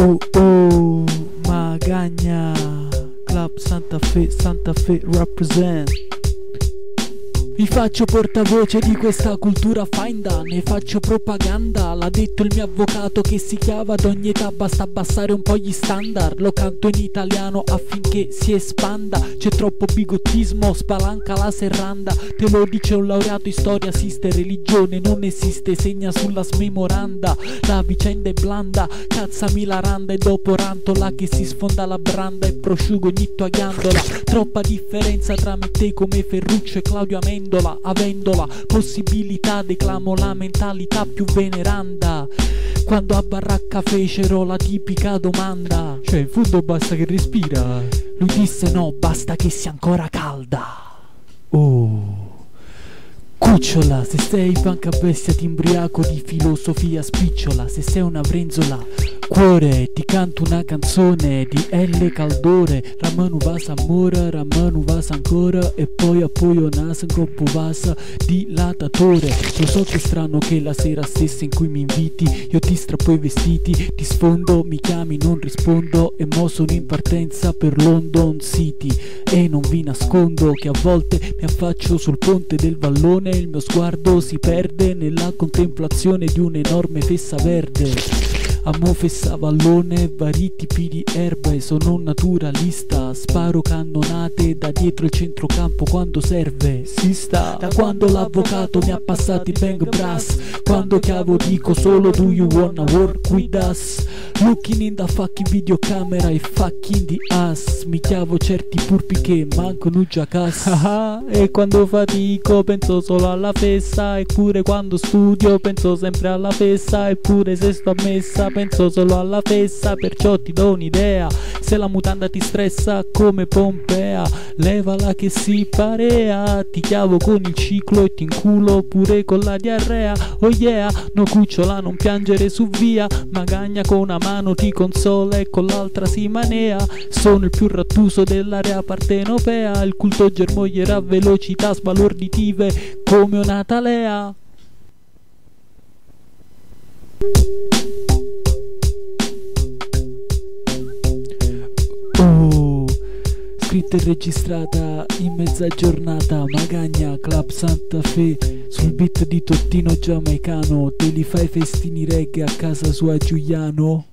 Oh oh, Magagna, Club Santa Fe represent. Vi faccio portavoce di questa cultura finda, ne faccio propaganda. L'ha detto il mio avvocato che si chiama ad ogni età, basta abbassare un po' gli standard. Lo canto in italiano affinché si espanda. C'è troppo bigottismo, spalanca la serranda. Te lo dice un laureato in storia, esiste religione, non esiste, segna sulla smemoranda. La vicenda è blanda, cazzami la randa e dopo rantola che si sfonda la branda e prosciugo ogni tua ghiandola. Troppa differenza tra me e te come Ferruccio e Claudio Amendola. Avendola possibilità declamo la mentalità più veneranda. Quando a baracca fecero la tipica domanda, cioè in fondo basta che respira. Lui disse no, basta che sia ancora calda. Oh cucciola, se sei panca bestia t'imbriaco di filosofia spicciola. Se sei una brenzola cuore ti canto una canzone di L Caldore. Ramanu vas amore, Ramanu vas ancora e poi appoio naso in coppo vas dilatatore. Lo so che è strano che la sera stessa in cui mi inviti io ti strappo i vestiti, ti sfondo, mi chiami, non rispondo e mo sono in partenza per London City. E non vi nascondo che a volte mi affaccio sul ponte del vallone e il mio sguardo si perde nella contemplazione di un'enorme fessa verde. Amo fessa vallone, vari tipi di erbe, sono un naturalista. Sparo cannonate da dietro il centrocampo quando serve. Si sta da quando l'avvocato mi ha passati bang brass. Quando chiavo dico solo do you wanna work with us. Looking in the fucking videocamera e fucking the ass. Mi chiavo certi purpi che mancano già cassa. E quando fatico penso solo alla fessa. Eppure quando studio penso sempre alla fessa. Eppure se sto a messa penso solo alla fessa. Perciò ti do un'idea, se la mutanda ti stressa come Pompea, levala che si parea. Ti chiavo con il ciclo e ti inculo pure con la diarrea. Oh yeah, no cucciola non piangere su via. Magagna con una mano ti consola e con l'altra si manea. Sono il più rattuso dell'area partenopea. Il culto germoglierà a velocità sbalorditive come un'atalea. Oh, scritta e registrata in mezza giornata. Magagna, Club Santa Fe, sul beat di Tottino Giamaicano. Te li fai festini reggae a casa sua Giuliano?